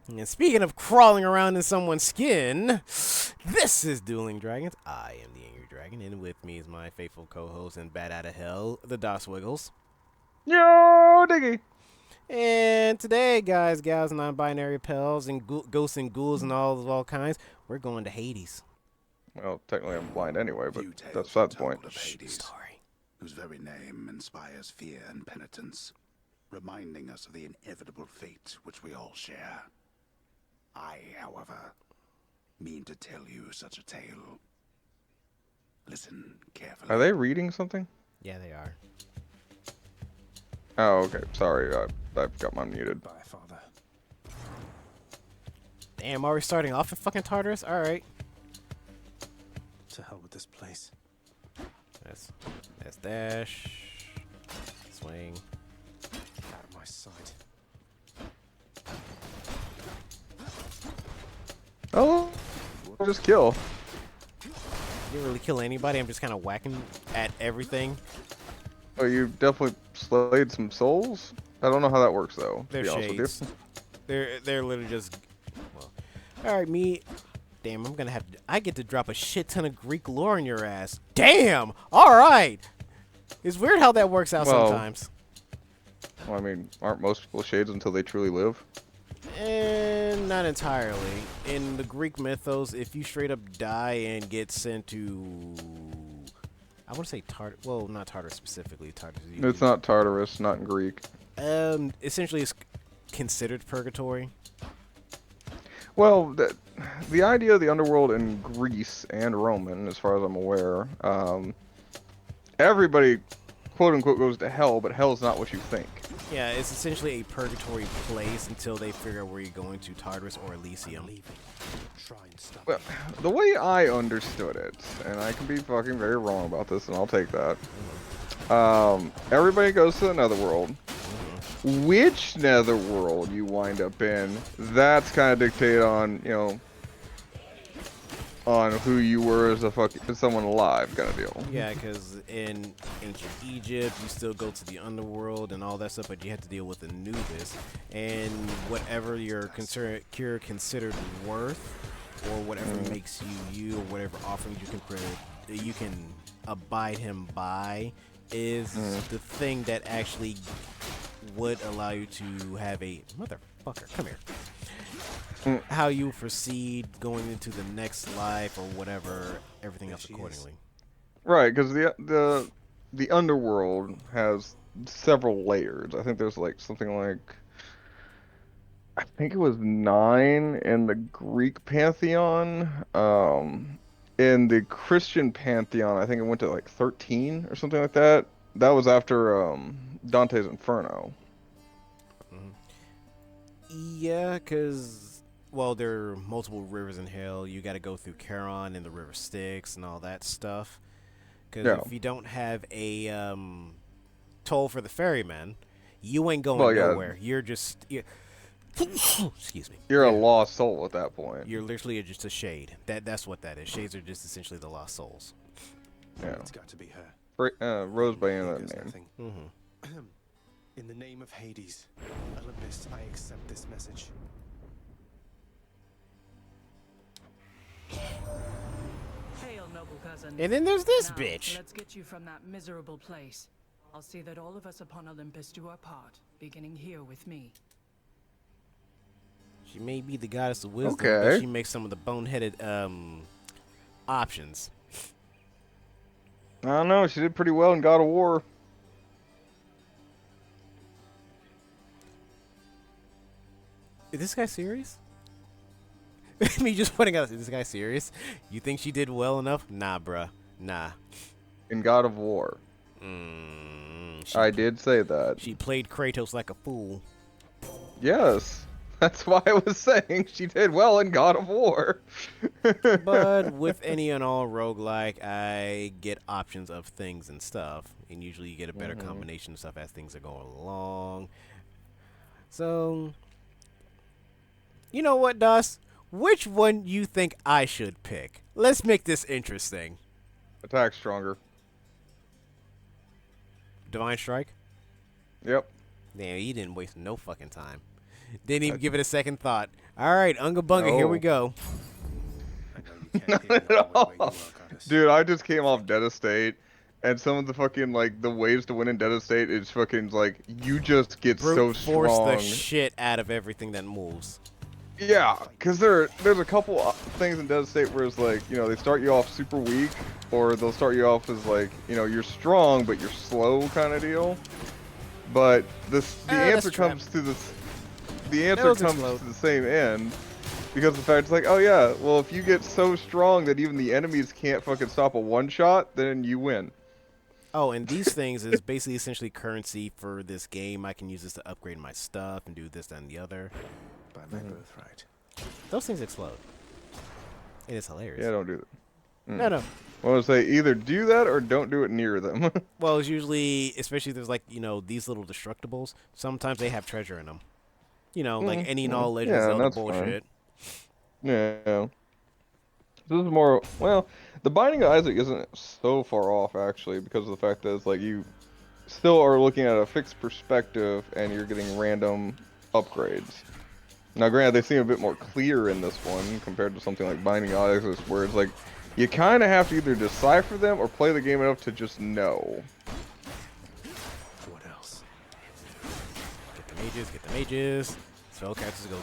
And speaking of crawling around in someone's skin, this is Dueling Dragons. I am the Angry Dragon, and with me is my faithful co-host and bat out of hell, the Dos Wiggles. Yo, Diggy. And today, guys, gals, non-binary pals, and ghosts and ghouls and all kinds, we're going to Hades. Well, technically I'm blind anyway, but Few tales that's are not the point. told of Hades, Story. whose very name inspires fear and penitence, reminding us of the inevitable fate which we all share. I, however, mean to tell you such a tale. Listen carefully. Are they reading something? Yeah, they are. Oh, okay. Sorry, I've got mine muted. Bye, Father. Damn, are we starting off in fucking Tartarus? All right. To hell with this place. That's dash. Swing. Out of my sight. Oh, just kill. You didn't really kill anybody. I'm just kind of whacking at everything. Oh, you definitely slayed some souls? I don't know how that works, though, to They're be honest shades. with They're literally just. Well, all right, me. Damn, I'm gonna have to. I get to drop a shit ton of Greek lore in your ass. Damn. All right. It's weird how that works out Well, sometimes. you. Well, I mean, aren't most people shades until they truly live? And not entirely. In the Greek mythos, if you straight up die and get sent to, I want to say Tartar. Well, not Tartar specifically. Tartar. It's not Tartarus, not in Greek. Essentially, it's considered purgatory. Well, the idea of the underworld in Greece and Roman, as far as I'm aware, everybody, quote unquote, goes to hell, but hell's not what you think. Yeah, it's essentially a purgatory place until they figure out where you're going to, Tartarus or Elysium. Try and stop Well, the way I understood it, and I can be fucking very wrong about this, and I'll take that. Everybody goes to the netherworld. Which netherworld you wind up in, that's kind of dictated on, on who you were as someone alive kind of deal. Yeah, because in ancient Egypt, you still go to the underworld and all that stuff, but you have to deal with Anubis. And whatever your considered worth, or whatever makes you, or whatever offerings you can abide him by, is the thing that actually would allow you to have a motherfucker. Come here. How you proceed going into the next life or whatever, everything else accordingly. Right, because the underworld has several layers. I think there's like something like, I think it was 9 in the Greek pantheon. In the Christian pantheon, I think it went to like 13 or something like that. That was after Dante's Inferno. Yeah, because, well, there are multiple rivers in hell. You got to go through Charon and the river Styx and all that stuff. Because Yeah. if you don't have a toll for the ferryman, you ain't going Well, yeah. nowhere. You're just... excuse me. You're a lost soul at that point. You're literally just a shade. That's what that is. Shades are just essentially the lost souls. Yeah. It's got to be her. Rose by any other There's name. nothing. Mm-hmm. In the name of Hades, Olympus, I accept this message. Hail, noble cousin. And then there's this Now, bitch. Let's get you from that miserable place. I'll see that all of us upon Olympus do our part, beginning here with me. She may be the goddess of wisdom, but Okay. she makes some of the boneheaded options. I don't know. She did pretty well in God of War. Is this guy serious? Me just pointing out, is this guy serious? You think she did well enough? Nah, bruh. Nah. In God of War. I did say that. She played Kratos like a fool. Yes. That's why I was saying she did well in God of War. But with any and all roguelike, I get options of things and stuff. And usually you get a better combination of stuff as things are going along. So, you know what, Dust? Which one you think I should pick? Let's make this interesting. Attack stronger. Divine Strike? Yep. Damn, you didn't waste no fucking time. Didn't even give it a second thought. All right, Unga Bunga, here we go. I know you can't Not hit me at all the way you all. are, Goddess. Dude, I just came off Dead Estate, and some of the fucking, like, the ways to win in Dead Estate is fucking, like, you just get so Brute force the strong. shit out of everything that moves. Yeah, because there's a couple things in Dead State where it's like, you know, they start you off super weak, or they'll start you off as like, you know, you're strong but you're slow kind of deal. But the that's answer trap. comes to this, the answer Those comes explode. to the same end, because the fact it's like, oh yeah, well if you get so strong that even the enemies can't fucking stop a one shot, then you win. Oh, and these things is basically essentially currency for this game. I can use this to upgrade my stuff and do this, that, and the other. By my birthright. Those things explode. It is hilarious. Yeah, don't do that. No, no. I want to say either do that or don't do it near them. Well, it's usually, especially if there's like, you know, these little destructibles, sometimes they have treasure in them. You know, like any and all Legend of Yeah, Zelda that's fine. bullshit. Yeah. This is more, well, the Binding of Isaac isn't so far off actually, because of the fact that it's like you still are looking at a fixed perspective and you're getting random upgrades. Now granted, they seem a bit more clear in this one compared to something like Binding of Isaac, where it's like you kind of have to either decipher them or play the game enough to just know. What else? Get the mages. Spellcasters go.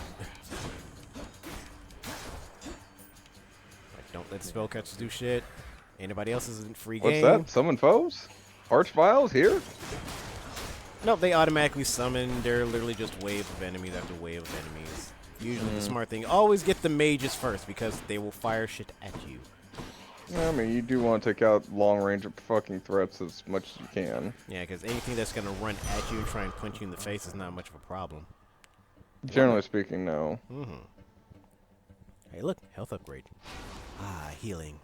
Like, don't let the spellcasters do shit. Anybody else is in free What's game. that? Summon foes? Archviles here? Nope, they automatically summon. They're literally just wave of enemies after wave of enemies. Usually the smart thing, always get the mages first because they will fire shit at you. I mean, you do want to take out long range of fucking threats as much as you can. Yeah, because anything that's going to run at you and try and punch you in the face is not much of a problem. Generally speaking, no. Hey, look, health upgrade. Ah, healing.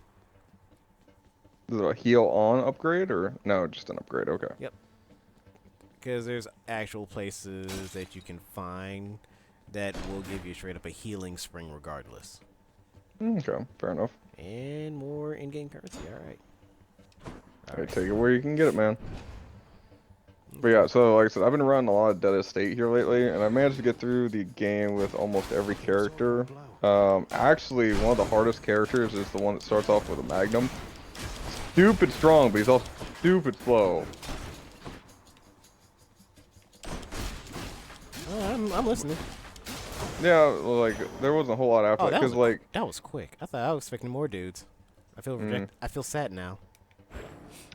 Is it a heal on upgrade or no? Just an upgrade. Okay. Yep. Because there's actual places that you can find that will give you straight up a healing spring regardless. Okay, fair enough. And more in-game currency. All right. Hey, take it where you can get it, man. But yeah, so like I said, I've been running a lot of Dead Estate here lately, and I managed to get through the game with almost every character. Actually, one of the hardest characters is the one that starts off with a Magnum. Stupid strong, but he's also stupid slow. I'm listening. Yeah, like there wasn't a whole lot after Oh, that that because was like that was quick. I was expecting more dudes. I feel I feel sad now.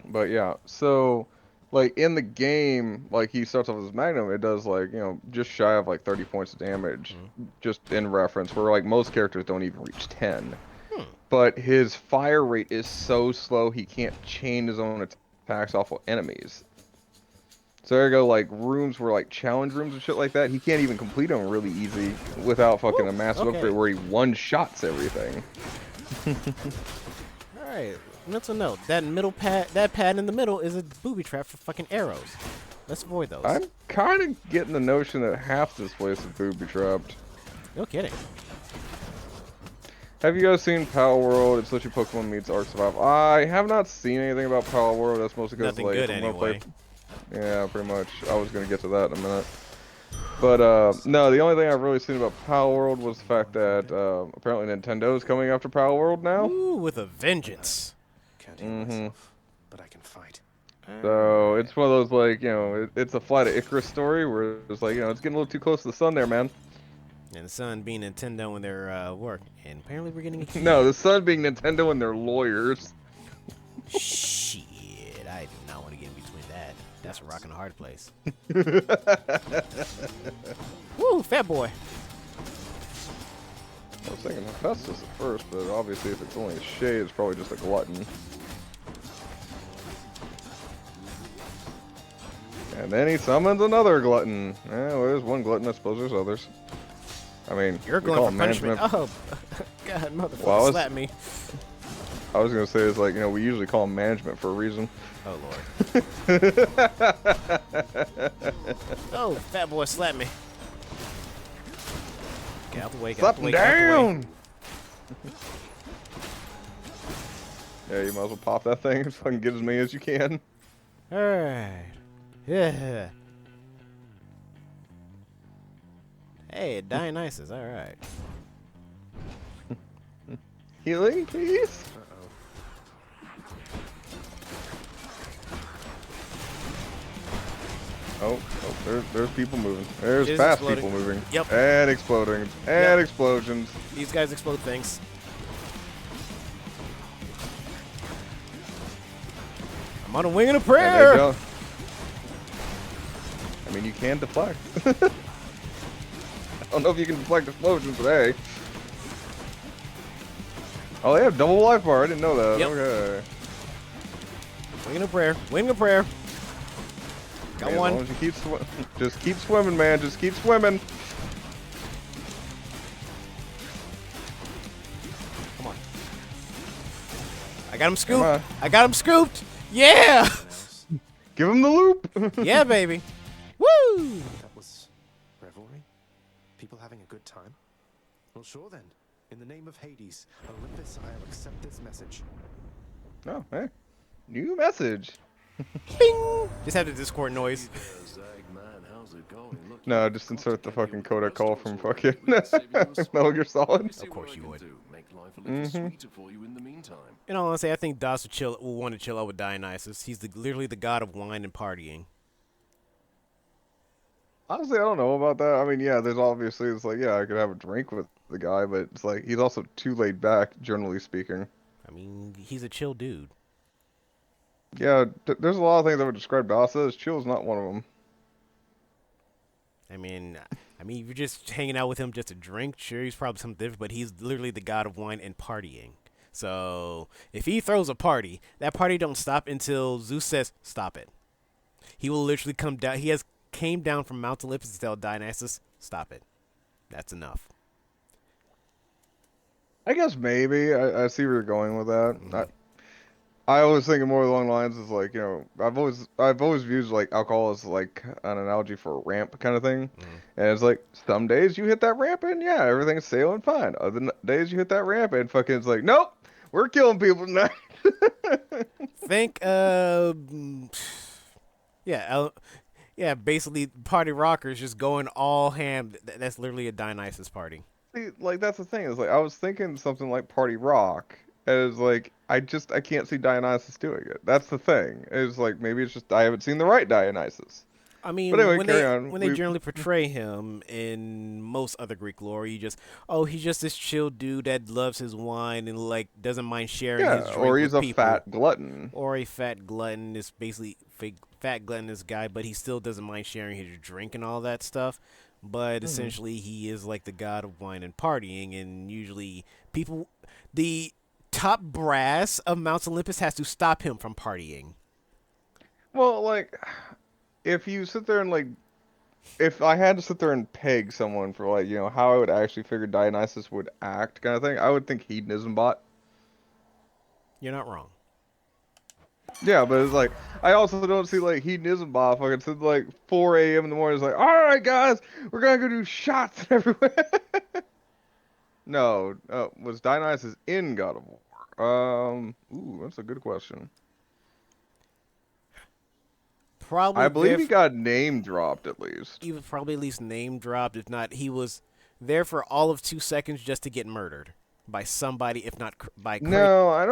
But yeah, so like in the game, like he starts off with his Magnum, it does like, you know, just shy of like 30 points of damage, just in reference, where like most characters don't even reach 10. But his fire rate is so slow he can't chain his own attacks off of enemies. So there you go, like rooms where like challenge rooms and shit like that, he can't even complete them really easy without fucking a massive okay. upgrade where he one-shots everything. All right. Mental note: that middle pad, that pad in the middle, is a booby trap for fucking arrows. Let's avoid those. I'm kind of getting the notion that half this place is booby trapped. No kidding. Have you guys seen Power World? It's literally Pokemon meets Ark Survival. I have not seen anything about Power World. That's mostly because Nothing like good I'm gonna anyway. Yeah, pretty much. I was gonna get to that in a minute. But no, the only thing I've really seen about Power World was the fact that apparently Nintendo's coming after Power World now. Ooh, with a vengeance. Can't heal myself, but I can fight. So it's one of those like, you know, it's a Flight of Icarus story where it's like, you know, it's getting a little too close to the sun there, man. And the sun being Nintendo in their work, and apparently we're getting a key. No, the sun being Nintendo and their lawyers. Shit, I do not want to get in between that. That's a rock and a hard place. Woo, fat boy. I was thinking Hephaestus at first, but obviously if it's only a shade, it's probably just a glutton. And then he summons another glutton. Well, there's one glutton. I suppose there's others. I mean, You're we call going for him punishment. management. Oh, God, motherfucker, Well, slap me. I was gonna say it's like, you know, we usually call him management for a reason. Oh, Lord. Oh, fat boy, slap me. Get out the way, get out Slap the him way, get out the way. down! Yeah, you might as well pop that thing and fucking get as many as you can. Alright. Yeah. Hey, Dionysus. All right. Healing, please. Oh, there's people moving. There's Is fast exploding. people moving. Yep. And exploding. And explosions. These guys explode things. I'm on a wing and a And they prayer. don't. I mean, you can deflect. I don't know if you can deflect explosions, but hey. Oh, they have double life bar. I didn't know that. Yep. Okay. Wing and a prayer. Wing and a prayer. Got Man, one. as long as you keep just keep swimming, man. Just keep swimming. Come on. I got him Come scooped. on. I got him scooped. Yeah. Give him the loop. Yeah, baby. Woo. That was revelry? People having a good time? Well, sure then. In the name of Hades, Olympus, I'll accept this message. Oh, hey. New message. Bing. Just had the Discord noise. No, just insert the fucking codec call from fucking Metal Gear Solid. Of course you would. Mm-hmm. In all honesty, I think Das will want to chill out with Dionysus. He's literally the god of wine and partying. Honestly, I don't know about that. I mean, yeah, there's obviously, it's like, yeah, I could have a drink with the guy, but it's like, he's also too laid back, generally speaking. I mean, he's a chill dude. Yeah, there's a lot of things I would describe Das as. Chill is not one of them. I mean, if you're just hanging out with him just to drink, sure, he's probably something different, but he's literally the god of wine and partying. So, if he throws a party, that party don't stop until Zeus says, stop it. He will literally come down. He came down from Mount Olympus to tell Dionysus, stop it. That's enough. I guess maybe. I see where you're going with that. I always think more along the lines is like, you know, I've always viewed like alcohol as like an analogy for a ramp kind of thing. And it's like some days you hit that ramp and yeah, everything's sailing fine. Other days you hit that ramp and fucking it's like, nope, we're killing people tonight. Think, yeah, basically party rockers just going all ham. That's literally a Dionysus party. See, like that's the thing. Is like I was thinking something like Party Rock. And it's like I can't see Dionysus doing it. That's the thing. It's like maybe it's just I haven't seen the right Dionysus. I mean, But anyway, when carry they on. when they generally portray him in most other Greek lore, he's just this chill dude that loves his wine and like doesn't mind sharing his drink or he's with a people. fat glutton. Or a fat glutton is basically fake fat gluttonous guy, but he still doesn't mind sharing his drink and all that stuff. But essentially, he is like the god of wine and partying, and usually the top brass of Mount Olympus has to stop him from partying. Well, like if you sit there and like if I had to sit there and peg someone for like, you know, how I would actually figure Dionysus would act kind of thing, I would think hedonism bot. You're not wrong. Yeah, but it's like I also don't see like hedonism bot fucking sit like 4 a.m. in the morning. It's like, all right, guys, we're gonna go do shots everywhere. No, was Dionysus in God of War? Ooh, that's a good question. Probably I believe he got name dropped at least. He was probably at least name dropped. If not, he was there for all of 2 seconds just to get murdered by somebody, if not by. No, I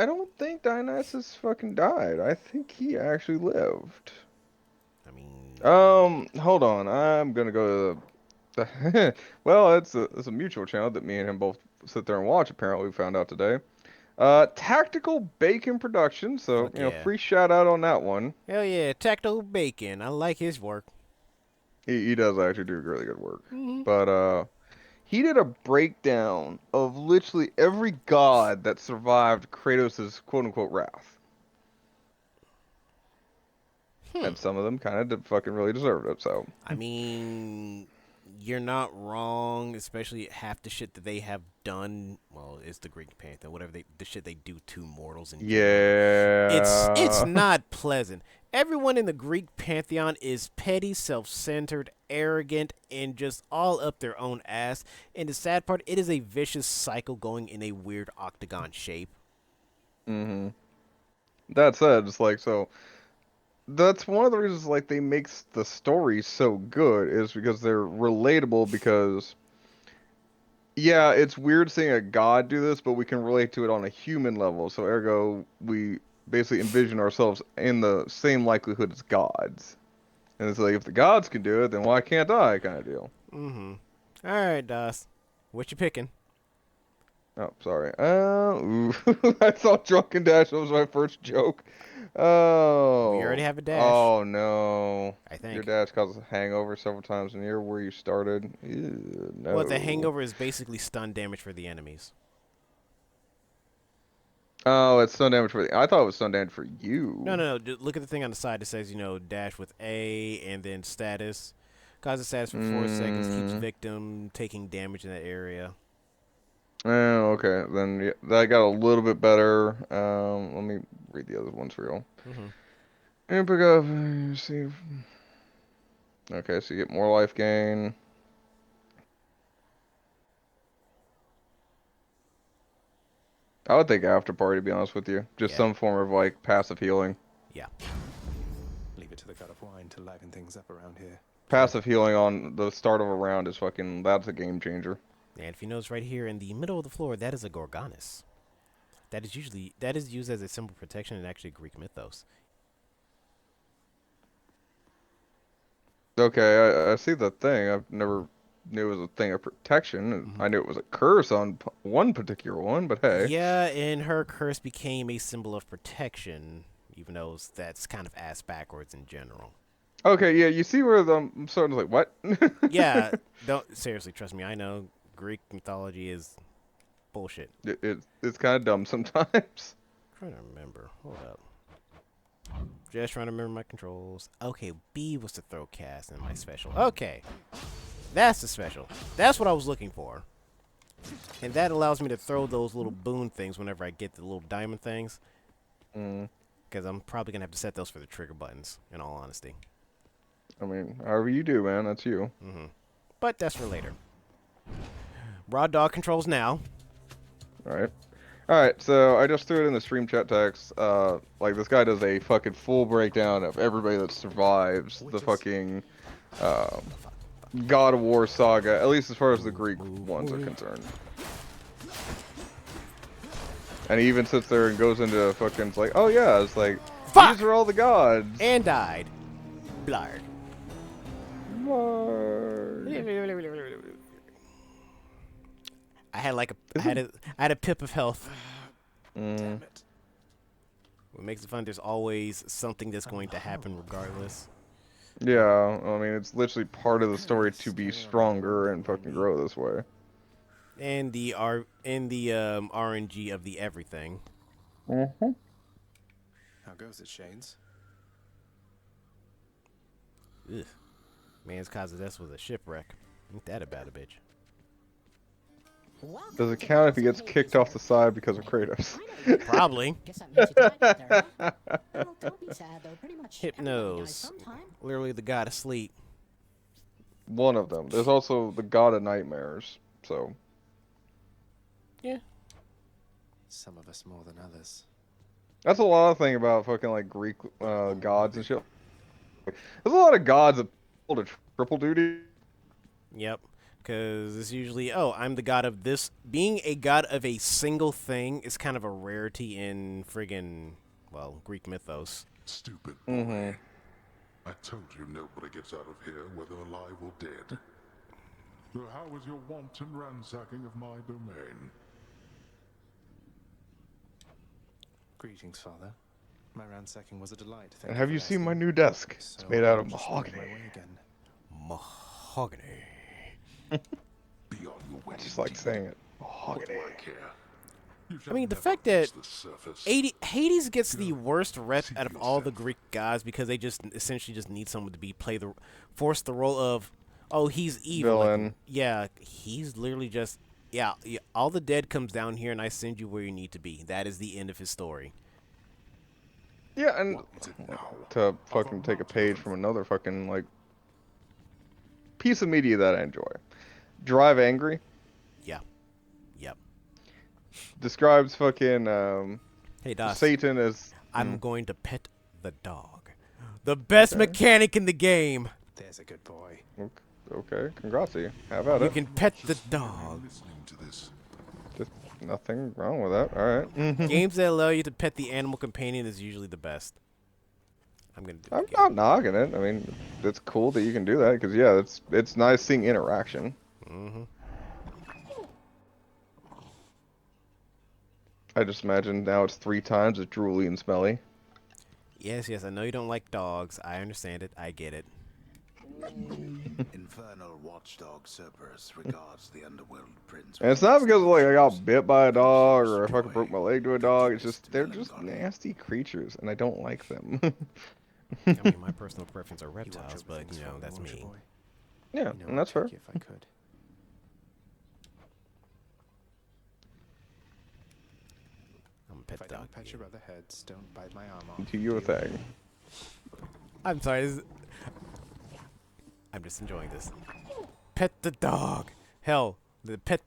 don't think Dionysus fucking died. I think he actually lived. I mean, Hold on. I'm gonna go to the. Well, it's a mutual channel that me and him both sit there and watch. Apparently, we found out today. Tactical Bacon Production. So Fuck you know, yeah. free shout out on that one. hell yeah, Tactical Bacon. I like his work. He does actually do really good work. But he did a breakdown of literally every god that survived Kratos' quote unquote wrath. And some of them kind of fucking really deserved it. So I mean, you're not wrong, especially half the shit that they have done. Well, it's the Greek Pantheon, whatever the shit they do to mortals. And yeah, it's not pleasant. Everyone in the Greek Pantheon is petty, self-centered, arrogant, and just all up their own ass. And the sad part, it is a vicious cycle going in a weird octagon shape. That said, it's like so. that's one of the reasons like they makes the story so good is because they're relatable because yeah, it's weird seeing a god do this, but we can relate to it on a human level. So ergo, we basically envision ourselves in the same likelihood as gods. And it's like if the gods can do it, then why can't I? Kind of deal. Mm-hmm. All right, Das. What you picking? Oh, sorry. Ooh. I thought Drunken Dash was my first joke. We already Oh, have a dash, oh no. I Your think. dash causes a hangover several times near where you started. Ew, Well, the no. hangover is basically stun damage for the enemies. Oh, it's stun damage for the. I thought it was stun damage for No, you. no, no. Look at the thing on the side that says, dash with A and then status. Causes status for 4 seconds. Keeps Mm. victim taking damage in that area. Oh, okay. Then yeah, that got a little bit better. Let me read the other ones for you. Mm-hmm. And pick up. See. Okay, so you get more life gain. I would think after party, to be honest with you. Just Yeah. some form of like passive healing. Yeah. Leave it to the god of wine to liven things up around here. Passive healing on the start of a round is fucking. That's a game changer. And if you notice right here in the middle of the floor, that is a Gorgonis. That is used as a symbol of protection in actually Greek mythos. Okay, I see the thing. I've never knew it was a thing of protection. Mm-hmm. I knew it was a curse on one particular one, but hey. Yeah, and her curse became a symbol of protection, even though that's kind of ass backwards in general. Okay, yeah, you see where I'm starting to like, what? Yeah, don't seriously trust me. I know Greek mythology is bullshit. It's kind of dumb sometimes. Trying to remember. Hold up. Just trying to remember my controls. Okay, B was to throw cast in my special. Okay, that's the special. That's what I was looking for. And that allows me to throw those little boon things whenever I get the little diamond things. Mm, Because I'm probably going to have to set those for the trigger buttons, in all honesty. I mean, however you do, man, that's you. Mm-hmm. But that's for later. Raw dog controls now. All right. All right, so I just threw it in the stream chat text. Like this guy does a fucking full breakdown of everybody that survives the fucking um, God of War saga, at least as far as the Greek ones are concerned. And he even sits there and goes into fucking, it's like, oh yeah, it's like, Fuck! these are all the gods. And died. Blard. I had like I had a pip of health. Damn it. What makes it fun? There's always something that's going to happen regardless. Yeah, I mean, it's literally part of the story to be stronger and fucking grow this way. And the RNG of the everything. Mm-hmm. How goes it, Shanes? Ugh. Man's Kazades was a shipwreck. Ain't that about a bitch? Does it count if he gets kicked off the side because of Kratos? Probably. Guess that means you died out there, huh? Well, don't be sad, though. Pretty much everybody dies Hypnos. sometime. Literally the god of sleep. One of them. There's also the God of Nightmares, so. Yeah. Some of us more than others. That's a lot of thing about fucking like Greek gods and shit. There's a lot of gods that pull to triple duty. Yep. Because it's usually, oh, I'm the god of this. Being a god of a single thing is kind of a rarity in friggin', well, Greek mythos. Stupid boy. Mm-hmm. I told you nobody gets out of here, whether alive or dead. So how was your wanton ransacking of my domain? Greetings, Father. My ransacking was a delight. Thank And have for you seen my asking. new desk? It's So made out of I'll just make my mahogany. way again. Mahogany. Be on your way. I just like saying it. What do Mahogany. I care? You I mean, the shall fact never that reach the surface. Hades gets the worst rep See out of for all the yourself. Greek gods because they just essentially just need someone to force the role of, oh, he's evil. Like, Villain. yeah, he's literally just, yeah, all the dead comes down here and I send you where you need to be. That is the end of his story. Yeah, and What is it now? to fucking take a page from another fucking like piece of media that I enjoy. Drive Angry Yeah. Yep. describes fucking Hey, Das. Satan as I'm going to pet the dog. The best Okay. mechanic in the game. There's a good boy. Okay, congrats to you. Have at You it. can pet the dog. Listening to this. Just nothing wrong with that. All right. Games that allow you to pet the animal companion is usually the best. I'm gonna do it I'm again. not knocking it. I mean, it's cool that you can do that because yeah, it's nice seeing interaction. Mm-hmm. I just imagine now it's 3 times as drooly and smelly. Yes, I know you don't like dogs. I understand it. I get it. Infernal watchdog Cerberus regards the underworld prince. And it's not because like I got bit by a dog or I fucking broke my leg to a dog. It's just they're just nasty creatures and I don't like them. I mean, my personal preference are You watch reptiles, over but things you for know me, that's won't you, me. boy? Yeah, You know and I'd that's fair. take you if I could. I'm gonna If pet I the dog. don't pet your other heads, don't bite my arm off. Do you a deal? thing. I'm sorry. I'm just enjoying this. Pet the dog. Hell, pet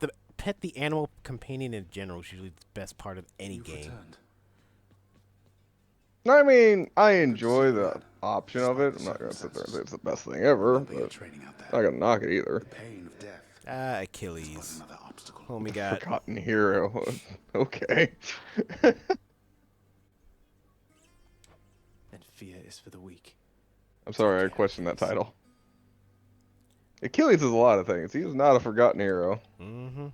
the animal companion in general is usually the best part of any You've game. returned. I mean, I Good to enjoy see you, the lad. option of it. Despite I'm the not gonna sit there and say circumstances. it's the best thing ever, Remember your but training out there. I'm not gonna knock it either. The pain of death Ah, is Achilles. but another obstacle. Homie got. Forgotten hero. Okay. And fear is for the weak. I'm sorry, I questioned that title. Achilles is a lot of things. He is not a forgotten hero. Mm-hmm.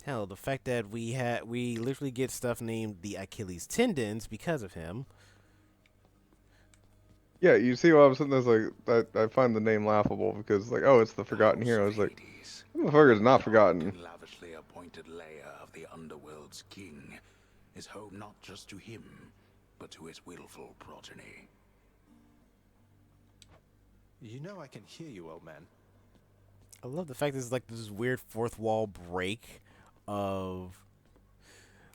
Hell, the fact that we literally get stuff named the Achilles tendons because of him. Yeah, you see why I'm sitting there like I find the name laughable because like, oh, it's the forgotten hero. It's like, Hades, that motherfucker's not dark forgotten. and lavishly appointed lair of the underworld's king, is home not just to him, but to his willful progeny. You know I can hear you, old man. I love the fact that it's like this weird fourth wall break of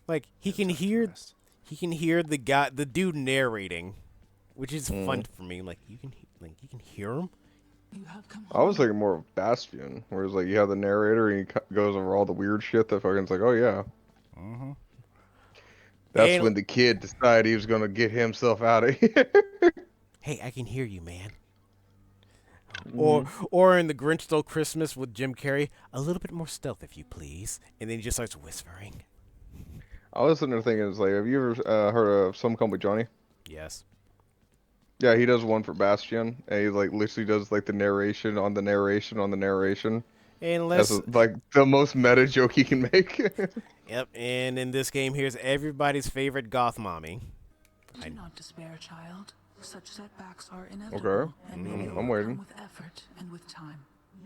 like he can hear the dude narrating, which is fun for me. Like you can hear him. You have come I was home. thinking more of Bastion, where it's like you have the narrator and he goes over all the weird shit that fucking's like, oh yeah. Mm-hmm. That's And- when the kid decided he was gonna get himself out of here. Hey, I can hear you, man. Or in The Grinch Stole Christmas with Jim Carrey, a little bit more stealth, if you please. And then he just starts whispering. I was sitting there thinking, it's like, have you ever heard of Some Come With Johnny? Yes. Yeah, he does one for Bastion, and he like literally does like the narration on the narration on the narration. Unless, That's like the most meta joke he can make. yep. And in this game, here's everybody's favorite goth mommy. Do not despair, child. Such setbacks are inevitable, Okay. and may be I'm overcome waiting. with effort and with time.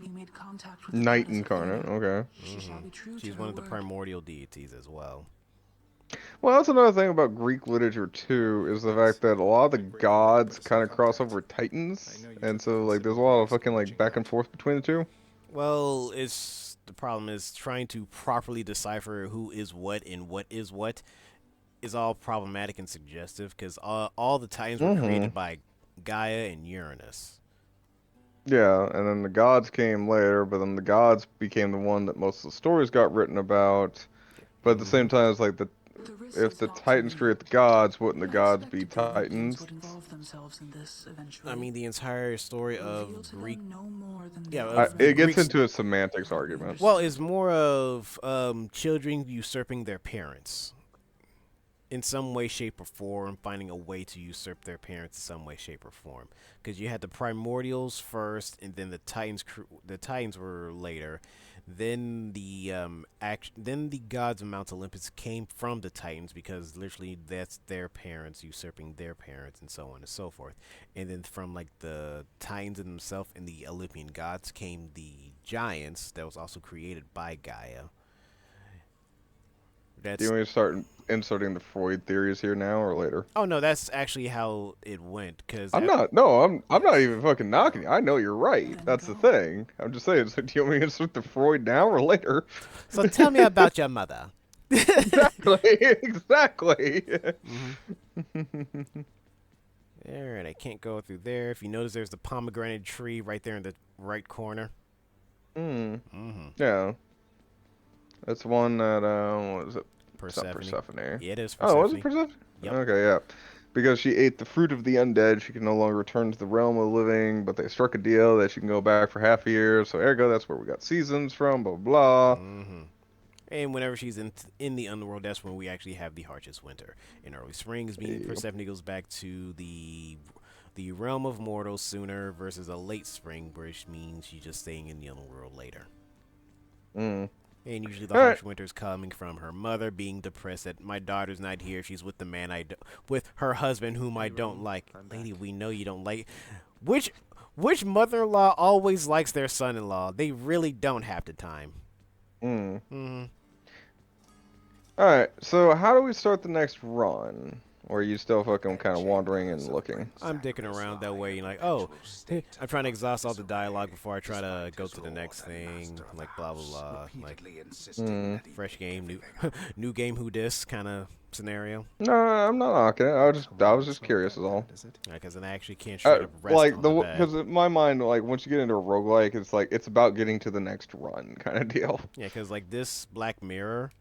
You made contact with Night the goddess incarnate. Athena. Okay. She shall be true to She's her one of the word. primordial deities as well. Well, that's another thing about Greek literature too, is the fact that a lot of the gods kind of cross over with Titans, and so like there's a lot of fucking like back and forth between the two. Well, the problem is trying to properly decipher who is what and what is all problematic and suggestive because all the Titans were created by Gaia and Uranus. Yeah, and then the gods came later, but then the gods became the one that most of the stories got written about. But at the same time, it's like The risk if is the not to Titans me. create the gods, wouldn't the I gods be expected the Olympians Titans? would involve themselves in this eventually. I mean, the entire story Reveal of to Greek. them no more than Yeah, they of already It gets Greeks- into a semantics argument. Well, it's more of children usurping their parents in some way, shape, or form, finding a way to usurp their parents in some way, shape, or form. Because you had the primordials first, and then the Titans. The Titans were later. Then the gods of Mount Olympus came from the Titans because literally that's their parents usurping their parents, and so on and so forth. And then from like the Titans themselves and the Olympian gods came the giants that was also created by Gaia. Do you want me to start inserting the Freud theories here now or later? Oh no, that's actually how it went. Cause I'm not not even fucking knocking you. I know you're right. That's the thing. I'm just saying. So do you want me to insert the Freud now or later? So tell me about your mother. Exactly. Exactly. Alright, I can't go through there. If you notice, there's the pomegranate tree right there in the right corner. Yeah. That's one that what is it? It's not Persephone. Persephone. Yeah, it is Oh, was Persephone. it Persephone? Yep. Okay, yeah. because she ate the fruit of the undead, she can no longer return to the realm of the living, but they struck a deal that she can go back for half a year, so ergo, that's where we got seasons from, blah, blah. Mm-hmm. And whenever she's in the underworld, that's when we actually have the harshest winter. In early spring is meaning Persephone goes back to the realm of mortals sooner versus a late spring, which means she's just staying in the underworld later. Mm. And usually the harsh winter's coming from her mother being depressed that my daughter's not here. She's with the man with her husband whom I don't like. Lady, we know you don't like. Which mother-in-law always likes their son-in-law? They really don't have the time. Mm. Mm-hmm. Alright, so how do we start the next run? Or are you still fucking kind of wandering and looking? I'm dicking around that way, like, oh, I'm trying to exhaust all the dialogue before I try to go to the next thing, like blah blah blah, like fresh game, new game, who dis kind of scenario. No, I'm not knocking it. I was just curious is all. Because then I actually can't straight up rest like on the bed. because in my mind, like once you get into a roguelike, it's like it's about getting to the next run kind of deal. Yeah, because like this Black Mirror,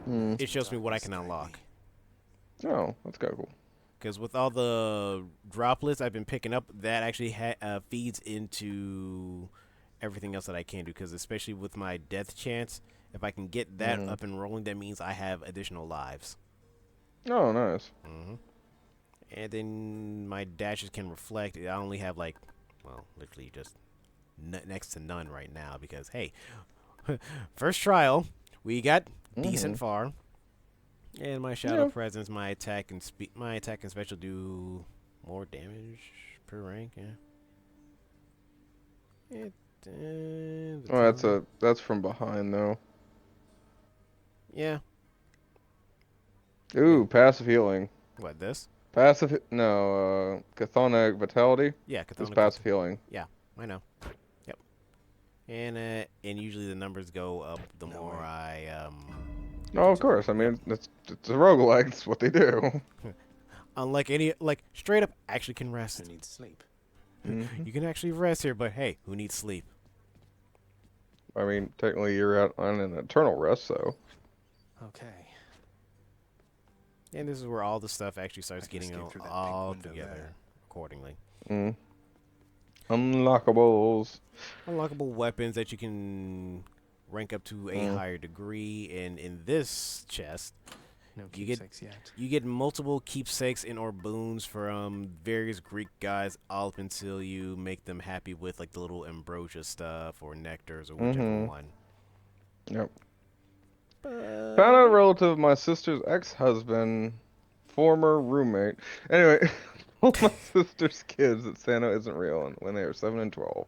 it shows me what I can unlock. Oh, that's kind of cool. Because with all the droplets I've been picking up, that actually feeds into everything else that I can do. Because especially with my death chance, if I can get that up and rolling, that means I have additional lives. Oh, nice. And then my dashes can reflect. I only have like, well, literally just next to none right now. Because hey, first trial, we got decent far. And my shadow presence, my attack and special do more damage per rank. Yeah. Oh, that's from behind though. Yeah. Ooh, passive healing. What, this? Passive chthonic vitality. Yeah, it's passive healing. Yeah, I know. Yep. And usually the numbers go up the more I Oh, of course. I mean, it's a roguelike. That's what they do. Unlike any, like, straight up actually can rest. Who needs sleep? You can actually rest here, but hey, who needs sleep? I mean, technically you're out on an eternal rest, so. Okay. And this is where all the stuff actually starts getting all together accordingly. Unlockables. Unlockable weapons that you can rank up to a higher degree, and in this chest, you get multiple keepsakes and or boons from various Greek guys, all up until you make them happy with like the little ambrosia stuff or nectars or whichever one. Yep. Found out a relative of my sister's ex-husband, former roommate. Anyway, told my sister's kids that Santa isn't real when they were 7 and 12.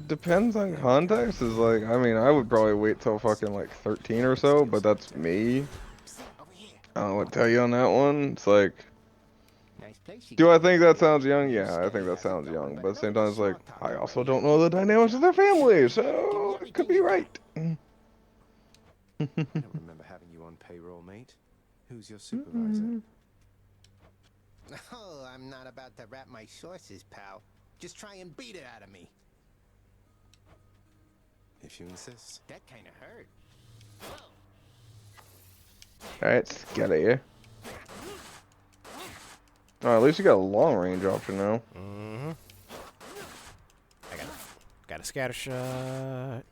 Depends on context. Is like, I mean, I would probably wait till fucking like 13 or so, but that's me. I don't know what to tell you on that one. It's like, do I think that sounds young? Yeah, I think that sounds young. But at the same time, it's like, I also don't know the dynamics of their family, so it could be right. I don't remember having you on payroll, mate. Who's your supervisor? Oh, I'm not about to wrap my sources, pal. Just try and beat it out of me. If you insist. That kind of hurt. Alright, scary. Oh, at least you got a long range option now. I got a scatter shot.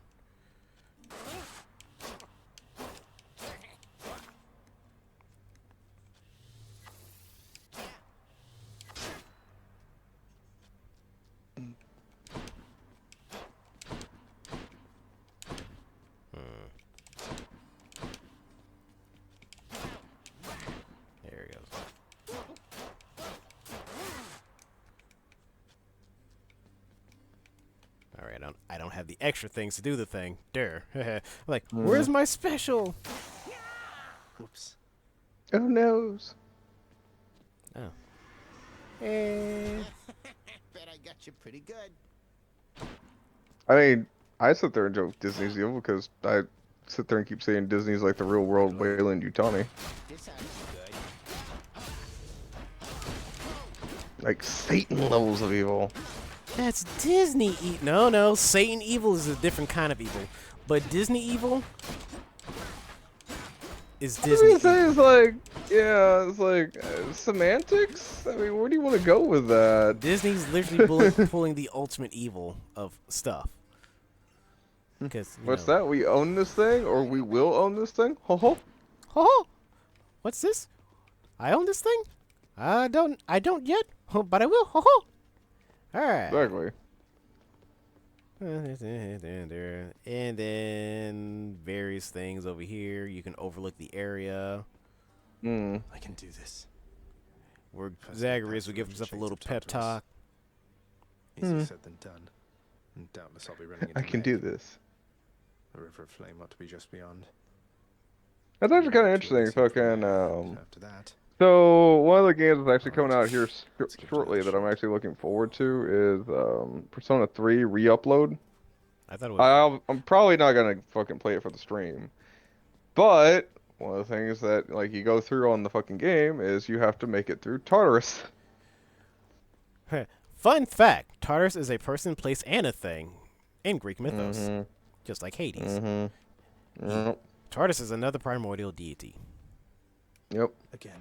There he goes. All right, I don't have the extra things to do the thing. Durr. Like, where's my special? Whoops. Who knows? Oh. Bet I got you pretty good. I mean, I sit there and joke Disney's evil because I sit there and keep saying Disney's like the real world Wayland Yutani. This sounds good. Like Satan levels of evil. That's Disney evil. No, Satan evil is a different kind of evil. But Disney evil? is I Disney was gonna say evil? it's like, yeah, it's like semantics. I mean, where do you want to go with that? Disney's literally pulling the ultimate evil of stuff. Because What's that? We own this thing, or we will own this thing? Ho ho. Oh, what's this? I own this thing? I don't yet, but I will. Ho ho. All right. Exactly. And then various things over here. You can overlook the area. Hmm. I can do this. Where First, Zagreus the will give himself a shades little of pep Tartarus. talk. Easier said than done. And doubtless I'll be running into I can Meg. do this. The river of flame ought to be just beyond. That's actually kind of interesting. Fucking After that, So one of the games that's actually coming out here Let's give it shortly another that I'm shot. actually looking forward to is Persona 3 re-upload. I thought it was. I'm probably not gonna fucking play it for the stream, but one of the things that like you go through on the fucking game is you have to make it through Tartarus. Fun fact: Tartarus is a person, place, and a thing in Greek mythos, Mm-hmm. just like Hades. Mm-hmm. Yep. Tartarus is another primordial deity. Yep. again,